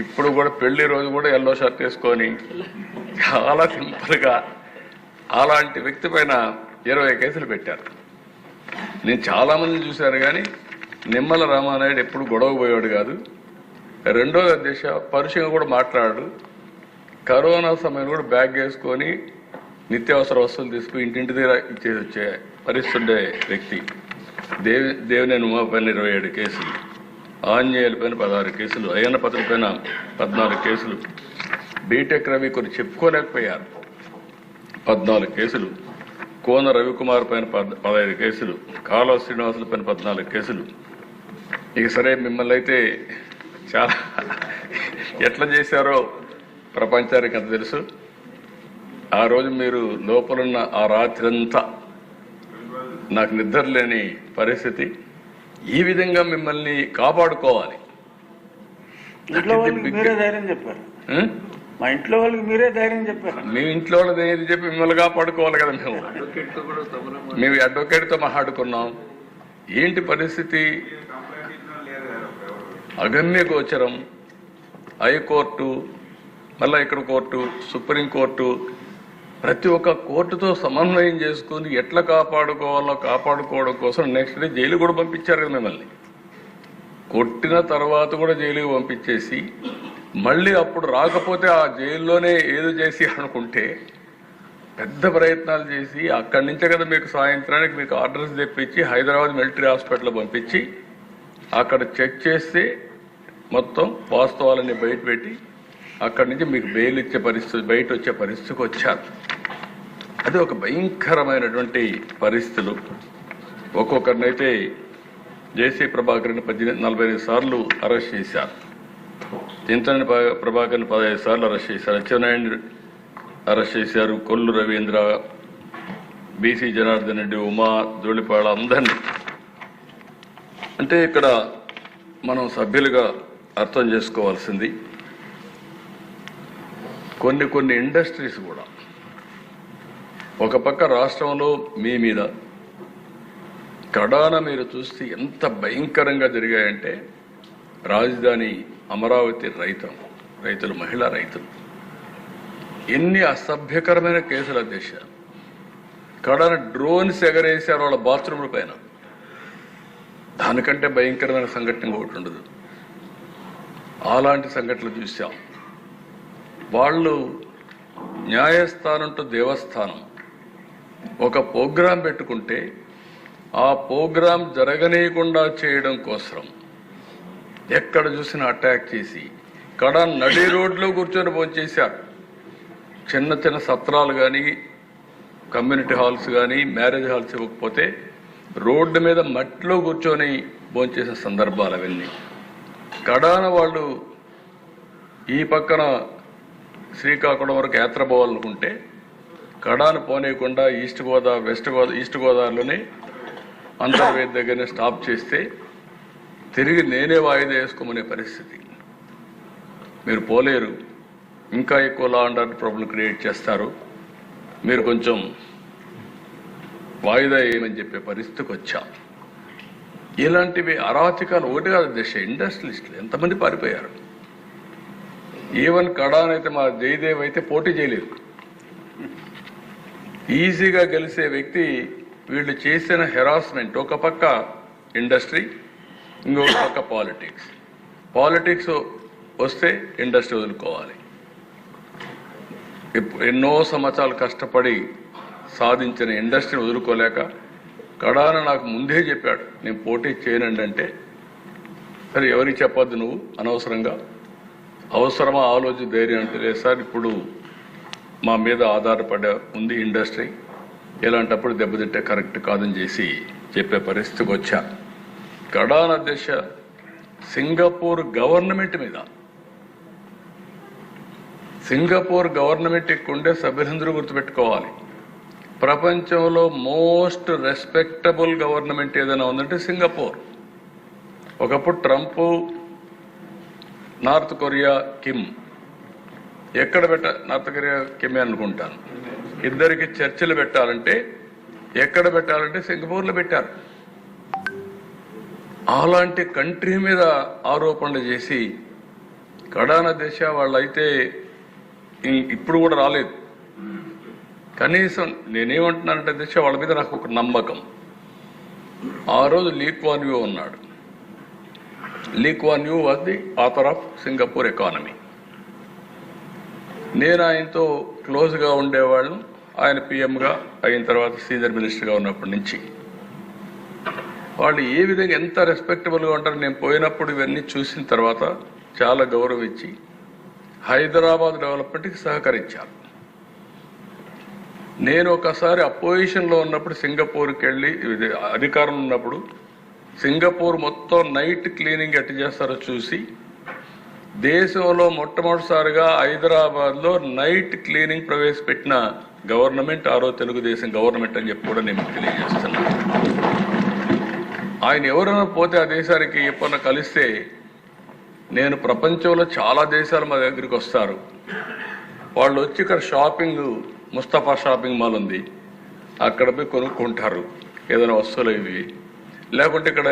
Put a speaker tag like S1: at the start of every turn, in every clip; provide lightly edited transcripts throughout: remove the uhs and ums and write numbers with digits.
S1: ఇప్పుడు కూడా పెళ్లి రోజు కూడా ఎల్లో షర్ట్ వేసుకొని చాలా సింపుల్గా అలాంటి వ్యక్తి పైన 20 కేసులు పెట్టారు. నేను చాలా మందిని చూశాను కానీ నిమ్మల రామానాయుడు ఎప్పుడు గొడవ పోయాడు కాదు. రెండోది అధ్యక్ష పరుషంగా కూడా మాట్లాడు. కరోనా సమయం కూడా బ్యాగ్ వేసుకొని నిత్యావసర వస్తువులు తీసుకుని ఇంటింటి దగ్గర ఇచ్చేసి వచ్చే పరిస్థితి ఉండే వ్యక్తి. దేవినేని ఉమా పైన 27 కేసులు, ఆంజనేయుల పైన 16 కేసులు, అయ్యన్న పత్రిక పైన 14 కేసులు, బీటెక్ రవి కొన్ని చెప్పుకోలేకపోయారు 14 కేసులు, కోన రవికుమార్ పైన 15 కేసులు, కాలువ శ్రీనివాసుల పైన 14 కేసులు. ఇక సరే మిమ్మల్ని అయితే చాలా ఎట్లా చేశారో ప్రపంచానికి అంత తెలుసు. ఆ రోజు మీరు లోపలున్న ఆ రాత్రి అంతా నాకు నిద్ర లేని పరిస్థితి. ఈ విధంగా మిమ్మల్ని కాపాడుకోవాలి.
S2: మా ఇంట్లో వాళ్ళకి మీరే ధైర్యం చెప్పారు.
S1: మీ ఇంట్లో వాళ్ళది ఏది చెప్పి మిమ్మల్ని కాపాడుకోవాలి కదా. మేము అడ్వకేట్తో మాట్లాడుకున్నాం. ఏంటి పరిస్థితి? అగమ్య గోచరం. హైకోర్టు, మళ్ళా ఇక్కడ కోర్టు, సుప్రీంకోర్టు, ప్రతి ఒక్క కోర్టుతో సమన్వయం చేసుకుని ఎట్లా కాపాడుకోవాలో కాపాడుకోవడం కోసం నెక్స్ట్ డే జైలు కూడా పంపించారు కదా మిమ్మల్ని. కొట్టిన తర్వాత కూడా జైలుకి పంపించేసి మళ్ళీ అప్పుడు రాకపోతే ఆ జైల్లోనే ఏదో చేసి అనుకుంటే పెద్ద ప్రయత్నాలు చేసి అక్కడి నుంచే కదా మీకు సాయంత్రానికి మీకు ఆర్డర్స్ తెప్పించి హైదరాబాద్ మిలిటరీ హాస్పిటల్ పంపించి అక్కడ చెక్ చేస్తే మొత్తం వాస్తవాలన్నీ బయట పెట్టి అక్కడి నుంచి మీకు బెయిల్ ఇచ్చే పరిస్థితి, బయట వచ్చే పరిస్థితికి వచ్చారు. అది ఒక భయంకరమైనటువంటి పరిస్థితులు. ఒక్కొక్కరినైతే జేసీ ప్రభాకర్ని 45 సార్లు అరెస్ట్ చేశారు. చింతని ప్రభాకర్ని 15 సార్లు అరెస్ట్ చేశారు. అచ్చెన్నాయుడిని అరెస్ట్ చేశారు. కొల్లు రవీంద్ర, బీసీ జనార్దన్ రెడ్డి, ఉమా, ధూళిపాళ అందరినీ. అంటే ఇక్కడ మనం సభ్యులుగా అర్థం చేసుకోవాల్సింది కొన్ని ఇండస్ట్రీస్ కూడా ఒక పక్క రాష్ట్రంలో మీ మీద కడాన మీరు చూస్తే ఎంత భయంకరంగా జరిగాయంటే రాజధాని అమరావతి రైతులు మహిళా రైతులు ఎన్ని అసభ్యకరమైన కేసుల దేశ కడాన డ్రోన్స్ ఎగరేశారు వాళ్ళ బాత్రూముల పైన. దానికంటే భయంకరమైన సంఘటన ఒకటి ఉండదు. అలాంటి సంఘటనలు చూసాం. వాళ్ళు న్యాయస్థానం టు దేవస్థానం ఒక ప్రోగ్రాం పెట్టుకుంటే ఆ ప్రోగ్రాం జరగనీయకుండా చేయడం కోసం ఎక్కడ చూసినా అటాక్ చేసి కడ నడి రోడ్లో కూర్చొని భోంచేశారు. చిన్న చిన్న సత్రాలు కానీ కమ్యూనిటీ హాల్స్ కానీ మ్యారేజ్ హాల్స్ ఇవ్వకపోతే రోడ్డు మీద మట్టిలో కూర్చొని భోంచేసిన సందర్భాలు అవన్నీ. కడాన వాళ్ళు ఈ పక్కన శ్రీకాకుళం వరకు యాత్ర పోవాలనుకుంటే కడాను పోనీయకుండా ఈస్ట్ గోదావరిలోనే అంతర్వేది దగ్గరనే స్టాప్ చేస్తే తిరిగి నేనే వాయిదా వేసుకోమనే పరిస్థితి. మీరు పోలేరు, ఇంకా ఎక్కువ law and order problem create చేస్తారు, మీరు కొంచెం వాయిదా వేయమని చెప్పే పరిస్థితికి వచ్చాం. ఇలాంటివి అరాచకాలు ఒకటి కాదు దేశ ఇండస్ట్రియలిస్టులు ఎంతమంది పారిపోయారు. ఈవెన్ కడానైతే మా జయదేవ్ అయితే పోటీ చేయలేదు. ఈజీగా గెలిచే వ్యక్తి వీళ్ళు చేసిన హెరాస్మెంట్. ఒక పక్క ఇండస్ట్రీ, ఇంకొక పక్క పాలిటిక్స్ వస్తే ఇండస్ట్రీ వదులుకోవాలి. ఎన్నో సంవత్సరాలు కష్టపడి సాధించిన ఇండస్ట్రీని వదులుకోలేక కడాన నాకు ముందే చెప్పాడు నేను పోటీ చేయనండి అంటే, సరే ఎవరికి చెప్పొద్దు నువ్వు అనవసరంగా, అవసరమా ఆలోచన ధైర్యం అంటే, లేదు సార్ ఇప్పుడు మా మీద ఆధారపడే ఉంది ఇండస్ట్రీ, ఇలాంటప్పుడు దెబ్బతింటే కరెక్ట్ కాదని చేసి చెప్పే పరిస్థితికి వచ్చా. కడాన దశ సింగపూర్ గవర్నమెంట్ మీద, సింగపూర్ గవర్నమెంట్ ఉండే సభ్యులందరూ గుర్తుపెట్టుకోవాలి, ప్రపంచంలో మోస్ట్ రెస్పెక్టబుల్ గవర్నమెంట్ ఏదైనా ఉందంటే సింగపూర్. ఒకప్పుడు ట్రంప్, నార్త్ కొరియా కిమ్, ఎక్కడ నార్త్ కొరియా కిమ్ అనుకుంటాను, ఇద్దరికి చర్చలు పెట్టాలంటే ఎక్కడ పెట్టాలంటే సింగపూర్లో పెట్టారు. అలాంటి కంట్రీ మీద ఆరోపణలు చేసి కడాన దిశ వాళ్ళైతే ఇప్పుడు కూడా రాలేదు. కనీసం నేనేమంటున్నానంటే దిశ వాళ్ళ మీద నాకు ఒక నమ్మకం. ఆ రోజు లీ క్వాన్ యూ ఉన్నాడు. Lee Kuan Yew was the author of Singapore economy. నేను ఆయనతో క్లోజ్గా ఉండేవాళ్ళం. ఆయన పిఎంగా అయిన తర్వాత సీనియర్ మినిస్టర్గా ఉన్నప్పటి నుంచి వాళ్ళు ఏ విధంగా ఎంత రెస్పెక్టబుల్గా ఉంటారు. నేను పోయినప్పుడు ఇవన్నీ చూసిన తర్వాత చాలా గౌరవించి హైదరాబాద్ డెవలప్మెంట్కి సహకరించారు. నేను ఒకసారి అపోజిషన్లో ఉన్నప్పుడు సింగపూర్కి వెళ్ళి అధికారం ఉన్నప్పుడు సింగపూర్ మొత్తం నైట్ క్లీనింగ్ ఎట్టు చేస్తారో చూసి దేశంలో మొట్టమొదటిసారిగా హైదరాబాద్లో నైట్ క్లీనింగ్ ప్రవేశపెట్టిన గవర్నమెంట్ ఆ రోజు తెలుగుదేశం గవర్నమెంట్ అని చెప్పి కూడా నేను తెలియజేస్తున్నాను. ఆయన ఎవరైనా పోతే ఆ దేశానికి ఎప్పుడన్నా కలిస్తే నేను ప్రపంచంలో చాలా దేశాలు మా దగ్గరికి వస్తారు. వాళ్ళు వచ్చి ఇక్కడ షాపింగ్ ముస్తఫా షాపింగ్ మాల్ ఉంది, అక్కడ పోయి కొనుక్కుంటారు ఏదైనా వస్తువులు ఇవి. లేకుంటే ఇక్కడ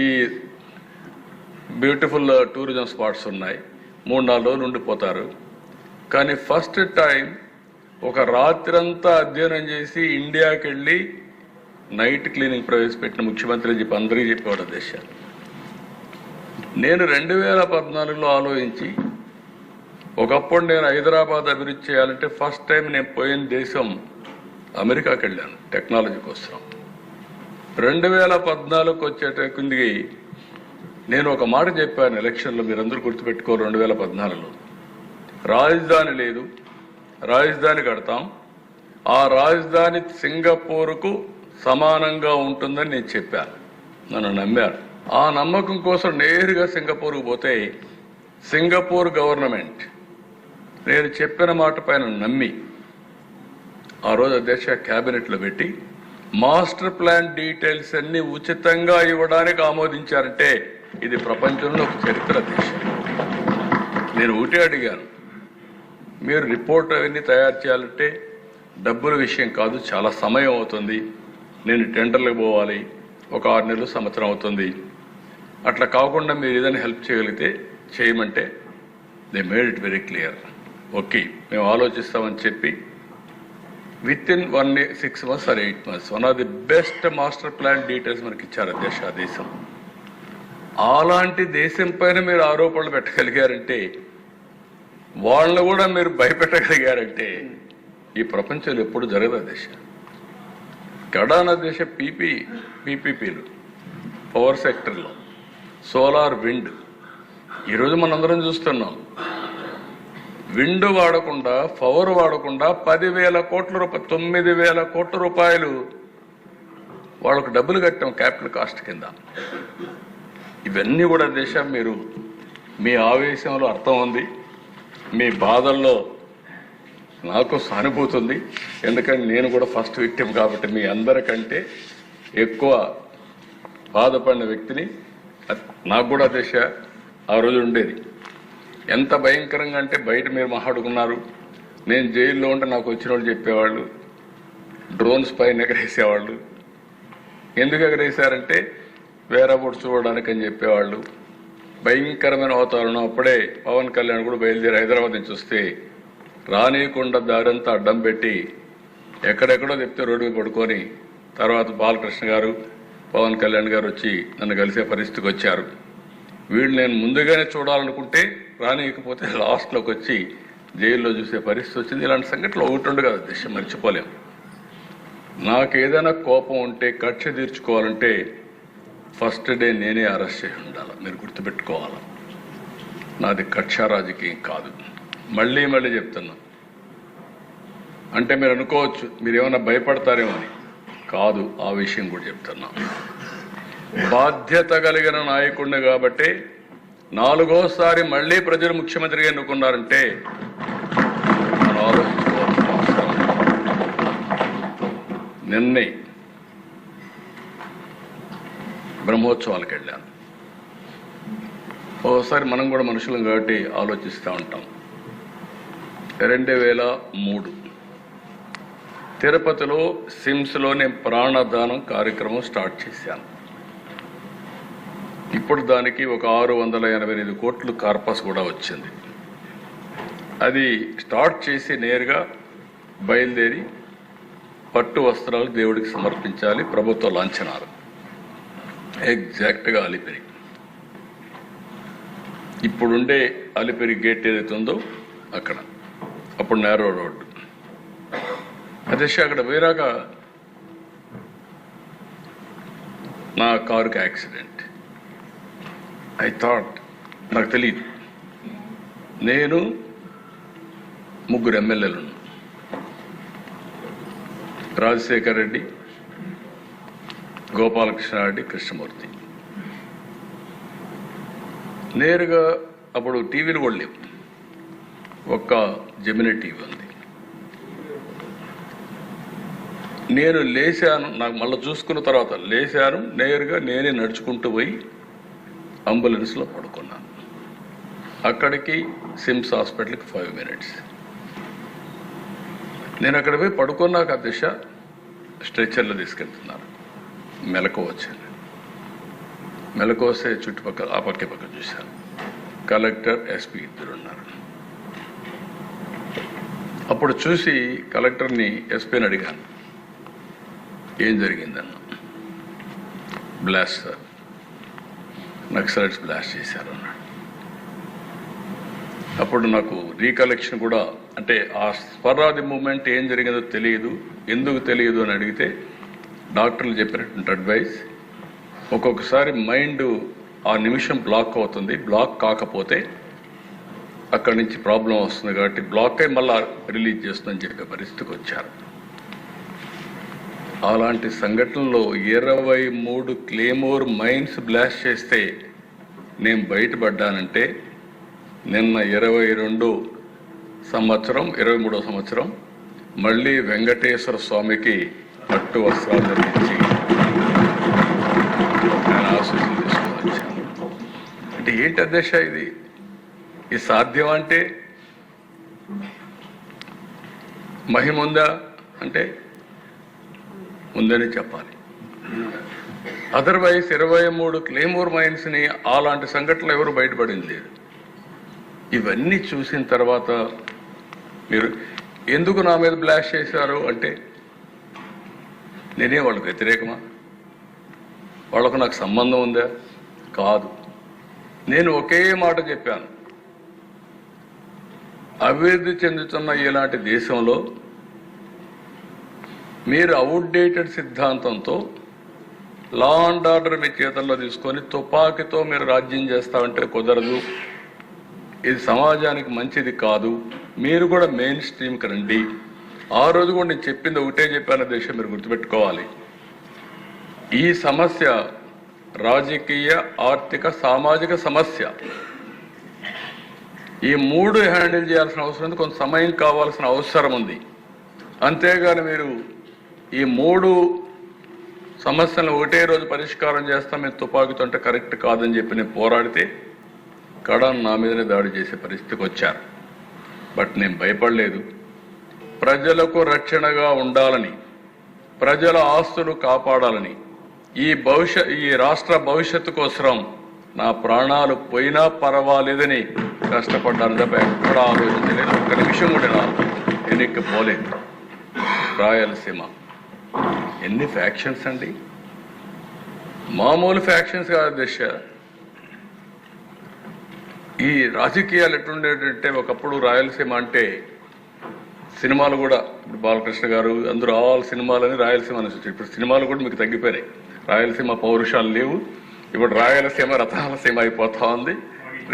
S1: ఈ బ్యూటిఫుల్ టూరిజం స్పాట్స్ ఉన్నాయి, 3-4 రోజులు ఉండిపోతారు. కానీ ఫస్ట్ టైం ఒక రాత్రంతా అధ్యయనం చేసి ఇండియాకి వెళ్ళి నైట్ క్లీనింగ్ ప్రవేశపెట్టిన ముఖ్యమంత్రి అని చెప్పి అందరికీ చెప్పేవాడు దేశాలు. నేను 2014లో ఆలోచించి ఒకప్పుడు నేను హైదరాబాద్ అభివృద్ధి చేయాలంటే ఫస్ట్ టైం నేను పోయిన దేశం అమెరికాకి వెళ్ళాను టెక్నాలజీ కోసం. 2014కు వచ్చేటకుందికి నేను ఒక మాట చెప్పాను ఎలక్షన్లో, మీరందరూ గుర్తుపెట్టుకోరు. 2014లో రాజధాని లేదు, రాజధాని కడతాం, ఆ రాజధాని సింగపూర్కు సమానంగా ఉంటుందని నేను చెప్పాను. నన్ను నమ్మారు. ఆ నమ్మకం కోసం నేరుగా సింగపూర్కు పోతే సింగపూర్ గవర్నమెంట్ నేను చెప్పిన మాట పైన నమ్మి ఆ రోజు అధ్యక్ష క్యాబినెట్లో పెట్టి మాస్టర్ ప్లాన్ డీటెయిల్స్ అన్ని ఉచితంగా ఇవ్వడానికి ఆమోదించారంటే ఇది ప్రపంచంలో ఒక చరిత్ర దేశం. నేను ఒకటే అడిగాను, మీరు రిపోర్ట్ అవన్నీ తయారు చేయాలంటే డబ్బుల విషయం కాదు, చాలా సమయం అవుతుంది, నేను టెండర్లకు పోవాలి, ఒక 6 నెలలు సంవత్సరం అవుతుంది. అట్లా కాకుండా మీరు ఏదైనా హెల్ప్ చేయగలిగితే చేయమంటే they made it very clear. Okay మేము ఆలోచిస్తామని చెప్పి with in 6 months or 8 months one of the best master plan details మనకి ఇచ్చారు అధ్యక్ష ఆ దేశం. అలాంటి దేశం పైన మీరు ఆరోపణలు పెట్టగలిగారంటే, వాళ్ళని కూడా మీరు భయపెట్టగలిగారంటే ఈ ప్రపంచంలో ఎప్పుడు జరగదు అధ్యక్ష. కడాన దేశ పీపీపీలు పవర్ సెక్టర్లో సోలార్ విండ్ ఈరోజు మనందరం చూస్తున్నాం. విండ్ వాడకుండా పవర్ వాడకుండా 10,000 కోట్ల రూపాయలు 9,000 కోట్ల రూపాయలు వాళ్ళకు డబ్బులు కట్టాం క్యాపిటల్ కాస్ట్ కింద. ఇవన్నీ కూడా దేశం మీరు మీ ఆవేశంలో అర్థం ఉంది, మీ బాధల్లో నాకు సానుభూతి ఉంది. ఎందుకంటే నేను కూడా ఫస్ట్ విక్టిమ్ కాబట్టి మీ అందరికంటే ఎక్కువ బాధపడిన వ్యక్తిని. నాకు కూడా దేశ ఆ రోజు ఉండేది ఎంత భయంకరంగా అంటే బయట మీరు మాట్లాడుకున్నారు. నేను జైల్లో ఉంటే నాకు వచ్చిన వాళ్ళు చెప్పేవాళ్ళు డ్రోన్స్ పైన ఎగరేసేవాళ్ళు. ఎందుకు ఎగరేసారంటే వేరబోట్ చూడడానికి అని చెప్పేవాళ్ళు. భయంకరమైన వాతావరణం. అప్పుడే పవన్ కళ్యాణ్ కూడా బయలుదేరి హైదరాబాద్ నుంచి వస్తే రానియకుండా దారంతా అడ్డం పెట్టి ఎక్కడెక్కడో చెప్తే రోడ్డు మీద పడుకొని తర్వాత బాలకృష్ణ గారు పవన్ కళ్యాణ్ గారు వచ్చి నన్ను కలిసే పరిస్థితికి వచ్చారు. వీళ్ళు నేను ముందుగానే చూడాలనుకుంటే రానియకపోతే లాస్ట్లోకి వచ్చి జైల్లో చూసే పరిస్థితి వచ్చింది. ఇలాంటి సంఘటనలు ఒకటి కదా దిశ మర్చిపోలేం. నాకు ఏదైనా కోపం ఉంటే కక్ష తీర్చుకోవాలంటే ఫస్ట్ డే నేనే అరెస్ట్ చేసి ఉండాలి. మీరు గుర్తుపెట్టుకోవాలి, నాది కక్ష రాజకీయం కాదు. మళ్ళీ చెప్తున్నా. అంటే మీరు అనుకోవచ్చు మీరు ఏమైనా భయపడతారేమో అని. కాదు, ఆ విషయం కూడా చెప్తున్నా. బాధ్యత కలిగిన నాయకుడిని కాబట్టి 4వసారి మళ్ళీ ప్రజలు ముఖ్యమంత్రిగా ఎన్నుకున్నారంటే మనం ఆలోచించుకోవాల్సిన అవసరం. నిన్నే బ్రహ్మోత్సవాలకు వెళ్ళాను. ఓసారి మనం కూడా మనుషులం కాబట్టి ఆలోచిస్తూ ఉంటాం. 2003 తిరుపతిలో సిమ్స్లో నేను ప్రాణదానం కార్యక్రమం స్టార్ట్ చేశాను. ఇప్పుడు దానికి ఒక 688 కోట్లు కార్పస్ కూడా వచ్చింది. అది స్టార్ట్ చేసి నేరుగా బయలుదేరి పట్టు వస్త్రాలు దేవుడికి సమర్పించాలి. ప్రభుత్వ లాంఛనాలు ఎగ్జాక్ట్గా అలిపిరి. ఇప్పుడుండే అలిపిరి గేట్ ఏదైతే ఉందో అక్కడ, అప్పుడు నేరో రోడ్డు. అదే అక్కడ పోయినాక నా కారుకి యాక్సిడెంట్. ఐ థాట్, నాకు తెలియదు, నేను 3 ఎమ్మెల్యేలు, రాజశేఖర్ రెడ్డి, గోపాలకృష్ణారెడ్డి, కృష్ణమూర్తి. నేరుగా అప్పుడు టీవీలు కూడా లేవు, ఒక్క జెమినీ టీవీ ఉంది. నేను లేచాను, నాకు మళ్ళీ చూసుకున్న తర్వాత లేచాను, నేరుగా నేనే నడుచుకుంటూ పోయి అంబులెన్స్లో పడుకున్నాను. అక్కడికి సిమ్స్ హాస్పిటల్కి 5 minutes. నేను అక్కడ పోయి పడుకున్నాక దిశ స్ట్రెచ్చర్లో తీసుకెళ్తున్నారు. మెలకు వచ్చాను. మెలకు వస్తే చుట్టుపక్కల ఆ పక్క చూశాను. కలెక్టర్, ఎస్పీ ఇద్దరు ఉన్నారు. అప్పుడు చూసి కలెక్టర్ని, ఎస్పీని అడిగాను, ఏం జరిగిందన్న. బ్లాస్ట్ సార్, నక్సలైట్స్ బ్లాస్ట్ చేశారు అన్నాడు. అప్పుడు నాకు రీకలెక్షన్ కూడా, అంటే ఆ స్వరాది మూమెంట్ ఏం జరిగిందో తెలియదు, ఎందుకు తెలియదు అని అడిగితే డాక్టర్లు చెప్పినటువంటి అడ్వైస్, ఒక్కొక్కసారి మైండ్ ఆ నిమిషం బ్లాక్ అవుతుంది, బ్లాక్ కాకపోతే అక్కడి నుంచి ప్రాబ్లం వస్తుంది, కాబట్టి బ్లాక్ అయి మళ్ళా రిలీజ్ చేస్తుందని చెప్పే పరిస్థితికి వచ్చారు. అలాంటి సంఘటనలో 23 క్లేమోర్ మైన్స్ బ్లాస్ట్ చేస్తే నేను బయటపడ్డానంటే, నిన్న 22వ సంవత్సరం 23వ సంవత్సరం మళ్ళీ వెంకటేశ్వర స్వామికి పట్టు వస్త్రాలు ధరించి నేను ఆశీస్సులు తీసుకొని వచ్చాను. అంటే ఏంటి అధ్యక్ష ఇది సాధ్యం అంటే? మహిముందా అంటే ఉందని చెప్పాలి. అదర్వైజ్ 23 క్లేమోర్ మైన్స్ని అలాంటి సంఘటనలు ఎవరు బయటపడింది లేదు. ఇవన్నీ చూసిన తర్వాత మీరు ఎందుకు నా మీద బ్లాస్ట్ చేశారు అంటే, నేనే వాళ్ళకు వ్యతిరేకమా? వాళ్ళకు నాకు సంబంధం ఉందా? కాదు. నేను ఒకే మాట చెప్పాను, అభివృద్ధి చెందుతున్న ఇలాంటి దేశంలో మీరు అవుట్డేటెడ్ సిద్ధాంతంతో లా అండ్ ఆర్డర్ మీ చేతుల్లో తీసుకొని తుపాకీతో మీరు రాజ్యం చేస్తామంటే కుదరదు. ఇది సమాజానికి మంచిది కాదు. మీరు కూడా మెయిన్ స్ట్రీమ్కి రండి. ఆ రోజు కూడా నేను చెప్పింది ఒకటే చెప్పాను దేశం, మీరు గుర్తుపెట్టుకోవాలి. ఈ సమస్య రాజకీయ, ఆర్థిక, సామాజిక సమస్య. ఈ 3 హ్యాండిల్ చేయాల్సిన అవసరం ఉంది, కొంత సమయం కావాల్సిన అవసరం ఉంది. అంతేగాని మీరు ఈ 3 సమస్యలను ఒకటే రోజు పరిష్కారం చేస్తాం మేము తుపాకీతో అంటే కరెక్ట్ కాదని చెప్పి నేను పోరాడితే కడాన్ నా మీదనే దాడి చేసే పరిస్థితికి వచ్చారు. బట్ నేను భయపడలేదు. ప్రజలకు రక్షణగా ఉండాలని, ప్రజల ఆస్తులు కాపాడాలని, ఈ రాష్ట్ర భవిష్యత్తు కోసం నా ప్రాణాలు పోయినా పర్వాలేదని కష్టపడ్డాను తప్ప ఎక్కడ ఆలోచించలేదు. ఒక్క నిమిషం కూడా వెనక్కి పోలేదు. రాయలసీమ ఎన్ని ఫ్యాక్షన్స్ అండి, మామూలు ఫ్యాక్షన్స్ కాదు దిశ. ఈ రాజకీయాలు ఎట్లుండేటంటే, ఒకప్పుడు రాయలసీమ అంటే సినిమాలు కూడా, ఇప్పుడు బాలకృష్ణ గారు అందరూ ఆల్ సినిమాలని రాయలసీమ అని వచ్చారు. ఇప్పుడు సినిమాలు కూడా మీకు తగ్గిపోయినాయి. రాయలసీమ పౌరుషాలు లేవు. ఇప్పుడు రాయలసీమ రథాలసీమ అయిపోతా ఉంది.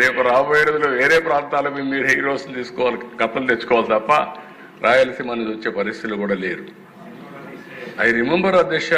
S1: రేపు రాబోయే రోజుల్లో వేరే ప్రాంతాలకు మీరు హీరోస్ని తీసుకోవాలి, కథలు తెచ్చుకోవాలి తప్ప రాయలసీమ అనేది వచ్చే పరిస్థితులు కూడా లేరు. ఐ రిమెంబర్ అధ్యక్ష,